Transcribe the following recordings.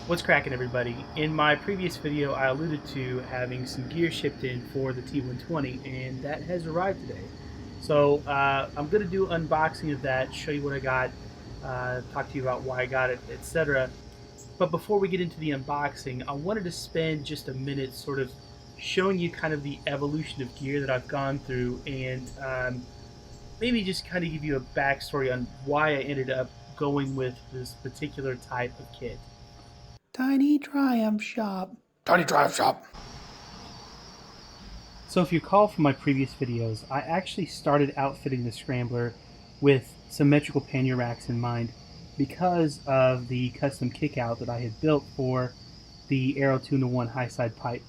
What's cracking, everybody? In my previous video I alluded to having some gear shipped in for the T120, and that has arrived today. So I'm going to do an unboxing of that, show you what I got, talk to you about why I got it, etc. But before we get into the unboxing, I wanted to spend just a minute sort of showing you kind of the evolution of gear that I've gone through, and maybe just kind of give you a backstory on why I ended up going with this particular type of kit. Tiny Triumph Shop. Tiny Triumph Shop. So if you recall from my previous videos, I actually started outfitting the Scrambler with symmetrical pannier racks in mind because of the custom kickout that I had built for the Arrow 2-1 high side pipe.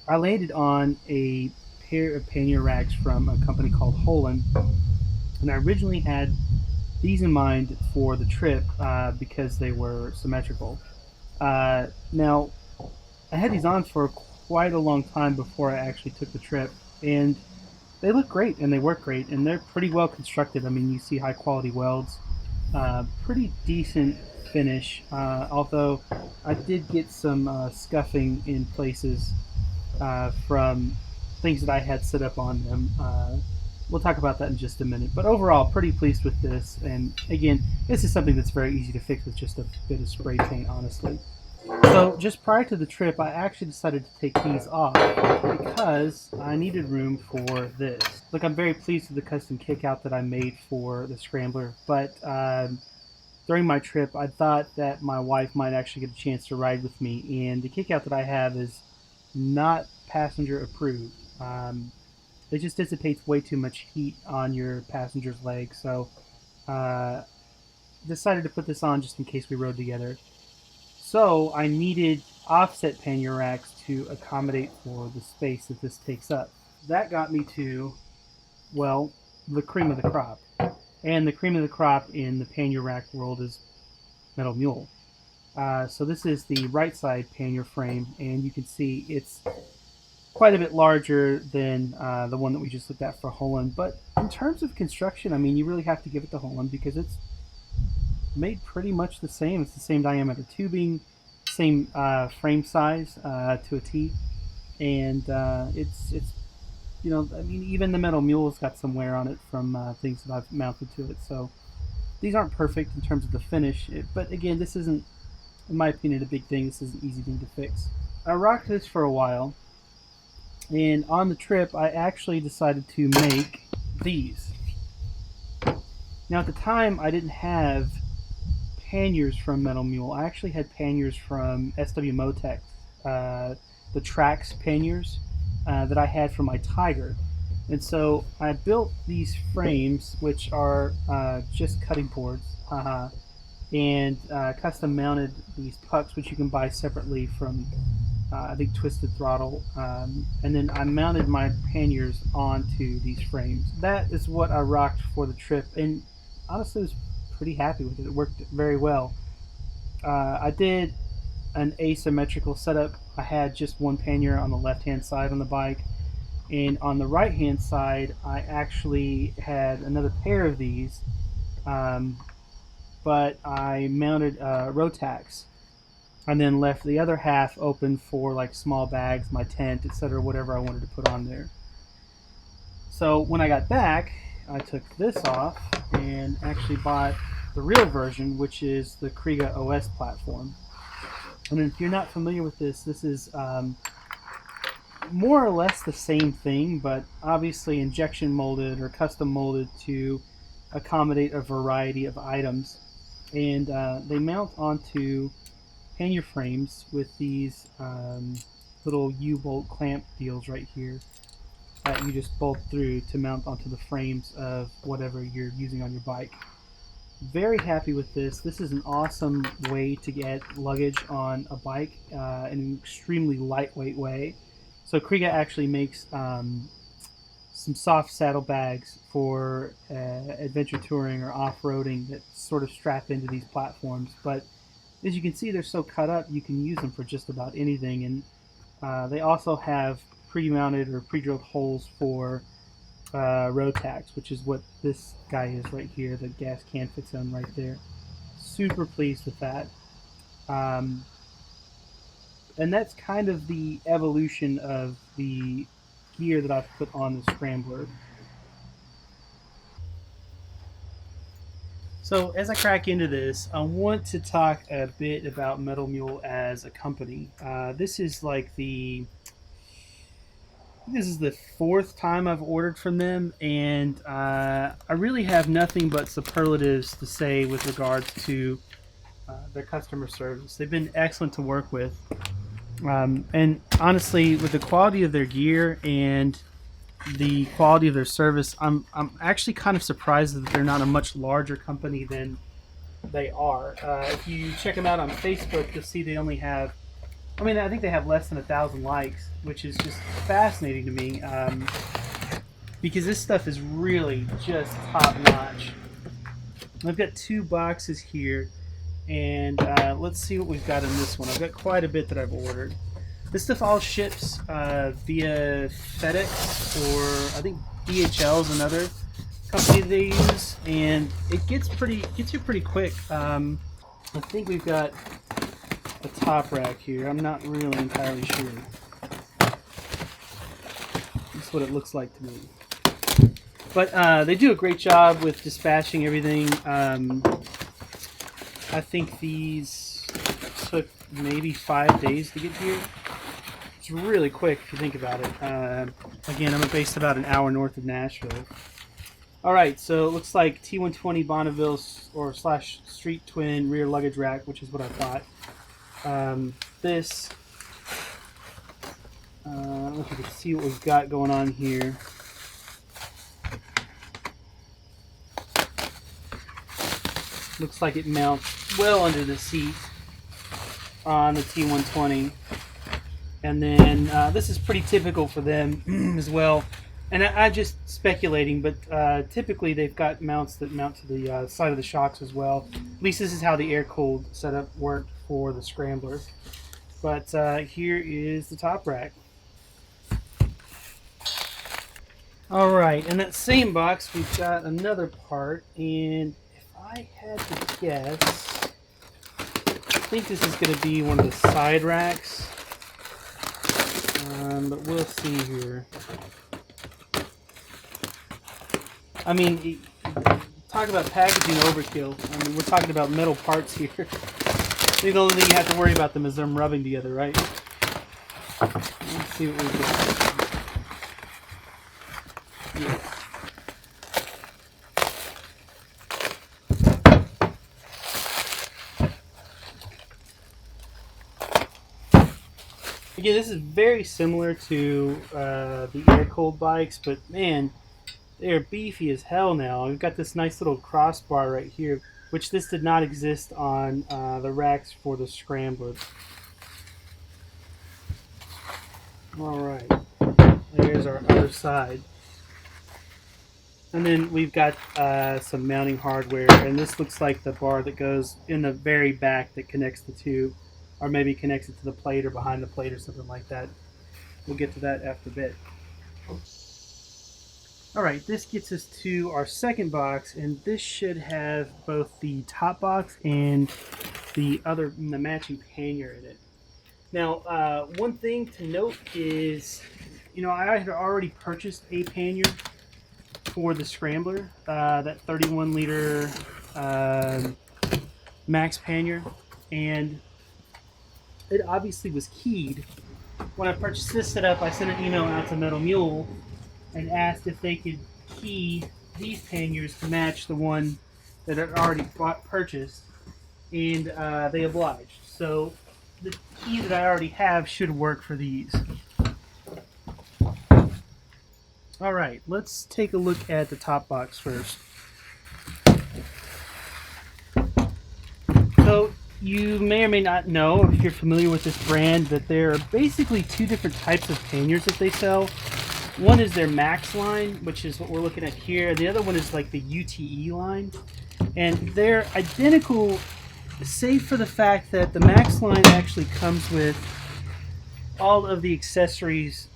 I landed on a pair of pannier racks from a company called Holland, and I originally had these in mind for the trip because they were symmetrical. Now, I had these on for quite a long time before I actually took the trip, and they look great and they work great, and they're pretty well constructed. I mean, you see high quality welds, pretty decent finish, although I did get some scuffing in places from things that I had set up on them. We'll talk about that in just a minute, but overall pretty pleased with this. And again, this is something that's very easy to fix with just a bit of spray paint, honestly. So just prior to the trip, I actually decided to take these off because I needed room for this. Look, I'm very pleased with the custom kickout that I made for the Scrambler, but during my trip I thought that my wife might actually get a chance to ride with me, and the kickout that I have is not passenger approved. It just dissipates way too much heat on your passenger's leg, so decided to put this on just in case we rode together. So I needed offset pannier racks to accommodate for the space that this takes up. That got me to, well, the cream of the crop. And the cream of the crop in the pannier rack world is Metal Mule. So this is the right side pannier frame, and you can see it's quite a bit larger than the one that we just looked at for Holland. But in terms of construction, I mean, you really have to give it to Holland because it's made pretty much the same. It's the same diameter tubing, same frame size to a T, and it's you know, I mean, even the Metal Mule's got some wear on it from things that I've mounted to it. So these aren't perfect in terms of the finish, but again, this isn't, in my opinion, a big thing. This is an easy thing to fix. I rocked this for a while, and on the trip I actually decided to make these. Now at the time I didn't have panniers from Metal Mule. I actually had panniers from SW Motec, the Trax panniers that I had for my Tiger. And so I built these frames, which are just cutting boards, and custom mounted these pucks, which you can buy separately from I think Twisted Throttle, and then I mounted my panniers onto these frames. That is what I rocked for the trip, and honestly I was pretty happy with it. It worked very well. I did an asymmetrical setup. I had just one pannier on the left hand side on the bike, and on the right hand side I actually had another pair of these, but I mounted Rotax and then left the other half open for like small bags, my tent, etc., whatever I wanted to put on there. So when I got back, I took this off and actually bought the real version, which is the Kriega OS platform. And if you're not familiar with this, this is more or less the same thing, but obviously injection molded or custom molded to accommodate a variety of items. And they mount onto pannier frames with these little U-bolt clamp deals right here that you just bolt through to mount onto the frames of whatever you're using on your bike. Very happy with this. This is an awesome way to get luggage on a bike in an extremely lightweight way. So Kriega actually makes some soft saddlebags for adventure touring or off-roading that sort of strap into these platforms, but as you can see, they're so cut up you can use them for just about anything. And they also have pre-mounted or pre-drilled holes for Rotax, which is what this guy is right here. The gas can fits on right there. Super pleased with that. And that's kind of the evolution of the gear that I've put on the Scrambler. So as I crack into this, I want to talk a bit about Metal Mule as a company. This is the fourth time I've ordered from them, and I really have nothing but superlatives to say with regards to their customer service. They've been excellent to work with, and honestly, with the quality of their gear and the quality of their service, I'm actually kind of surprised that they're not a much larger company than they are. If you check them out on Facebook, you'll see they only have, I think they have less than 1,000 likes, which is just fascinating to me, because this stuff is really just top notch. I've got 2 boxes here, and let's see what we've got in this one. I've got quite a bit that I've ordered. This stuff all ships via FedEx, or I think DHL is another company they use, and it gets you pretty quick. I think we've got a top rack here. I'm not really entirely sure. That's what it looks like to me. But they do a great job with dispatching everything. I think these took maybe 5 days to get here. It's really quick if you think about it. Again, I'm based about an hour north of Nashville. Alright, so it looks like T120 Bonneville or / Street Twin rear luggage rack, which is what I thought. This, I don't know if you can see what we've got going on here. Looks like it mounts well under the seat on the T120. And then this is pretty typical for them as well. And I'm just speculating, but typically they've got mounts that mount to the side of the shocks as well. At least this is how the air-cooled setup worked for the Scrambler. But here is the top rack. Alright, in that same box we've got another part, and if I had to guess, I think this is going to be one of the side racks. But we'll see here. I mean, talk about packaging overkill. I mean, we're talking about metal parts here. The only thing you have to worry about them is them rubbing together, right? Let's see what we got. Yeah. Again, this is very similar to the air-cooled bikes, but man, they're beefy as hell now. We've got this nice little crossbar right here, which this did not exist on the racks for the Scrambler. Alright, there's our other side. And then we've got some mounting hardware, and this looks like the bar that goes in the very back that connects the two, or maybe connects it to the plate or behind the plate or something like that. We'll get to that after a bit. Alright, this gets us to our second box, and this should have both the top box and the matching pannier in it. Now, one thing to note is, I had already purchased a pannier for the Scrambler, that 31 liter max pannier, and it obviously was keyed. When I purchased this setup, I sent an email out to Metal Mule and asked if they could key these panniers to match the one that I'd already purchased, and they obliged. So the key that I already have should work for these. Alright, let's take a look at the top box first. So you may or may not know, if you're familiar with this brand, that there are basically 2 different types of panniers that they sell. One is their Max line, which is what we're looking at here. The other one is like the UTE line. And they're identical, save for the fact that the Max line actually comes with all of the accessories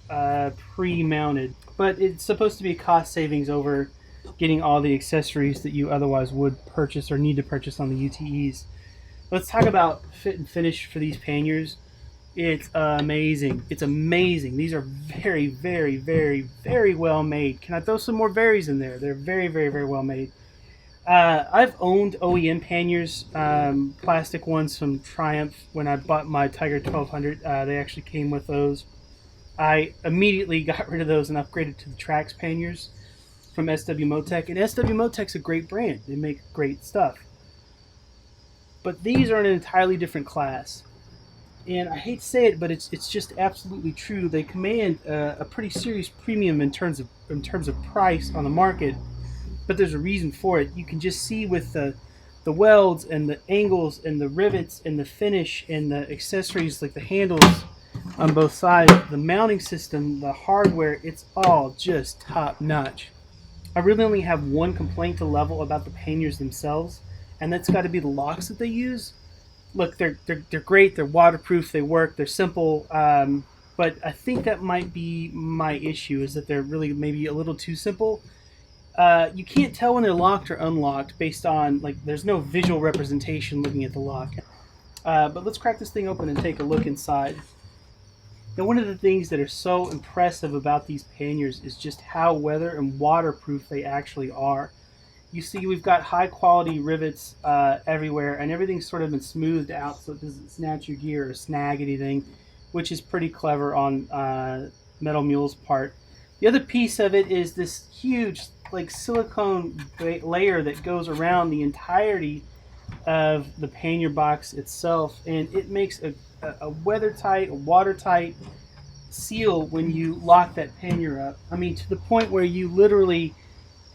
pre-mounted. But it's supposed to be a cost savings over getting all the accessories that you otherwise would purchase or need to purchase on the UTEs. Let's talk about fit and finish for these panniers. It's amazing. It's amazing. These are very, very, very, very well made. Can I throw some more berries in there? They're very, very, very well made. I've owned OEM panniers, plastic ones from Triumph. When I bought my Tiger 1200, they actually came with those. I immediately got rid of those and upgraded to the Trax panniers from SW Motec. And SW Motec's a great brand. They make great stuff. But these are in an entirely different class. And I hate to say it, but it's just absolutely true. They command a pretty serious premium in terms of price on the market, but there's a reason for it. You can just see with the welds and the angles and the rivets and the finish and the accessories like the handles on both sides, the mounting system, the hardware, it's all just top notch. I really only have one complaint to level about the panniers themselves, and that's got to be the locks that they use. Look, they're great. They're waterproof. They work. They're simple. But I think that might be my issue, is that they're really maybe a little too simple. You can't tell when they're locked or unlocked based on, like, there's no visual representation looking at the lock. But let's crack this thing open and take a look inside. Now, one of the things that are so impressive about these panniers is just how weather and waterproof they actually are. You see, we've got high quality rivets everywhere, and everything's sort of been smoothed out so it doesn't snatch your gear or snag anything, which is pretty clever on Metal Mule's part. The other piece of it is this huge, like, silicone layer that goes around the entirety of the pannier box itself, and it makes a weather-tight, watertight seal when you lock that pannier up. I mean, to the point where you literally,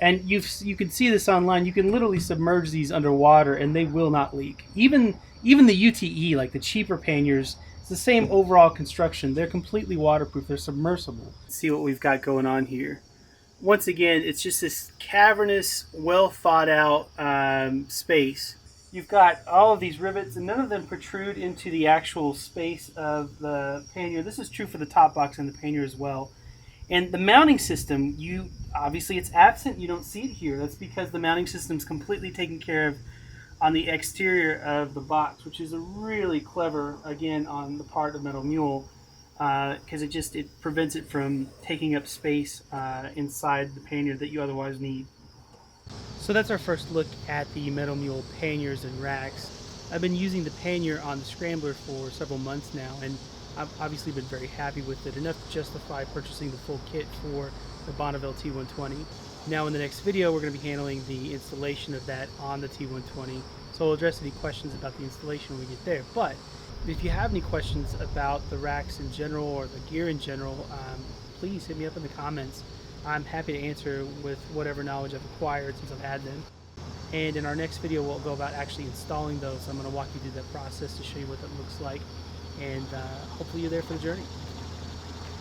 and you can see this online, you can literally submerge these underwater and they will not leak. Even the UTE, like the cheaper panniers, it's the same overall construction. They're completely waterproof. They're submersible. Let's see what we've got going on here. Once again, it's just this cavernous, well thought out space. You've got all of these rivets, and none of them protrude into the actual space of the pannier. This is true for the top box and the pannier as well. And the mounting system, obviously it's absent. You don't see it here. That's because the mounting system is completely taken care of on the exterior of the box, which is a really clever, again, on the part of Metal Mule, because it prevents it from taking up space inside the pannier that you otherwise need. So that's our first look at the Metal Mule panniers and racks. I've been using the pannier on the Scrambler for several months now, and I've obviously been very happy with it, enough to justify purchasing the full kit for the Bonneville T120. Now in the next video, we're going to be handling the installation of that on the T120, so I'll address any questions about the installation when we get there. But if you have any questions about the racks in general or the gear in general, please hit me up in the comments. I'm happy to answer with whatever knowledge I've acquired since I've had them. And in our next video, we'll go about actually installing those. I'm going to walk you through that process to show you what that looks like. And hopefully you're there for the journey.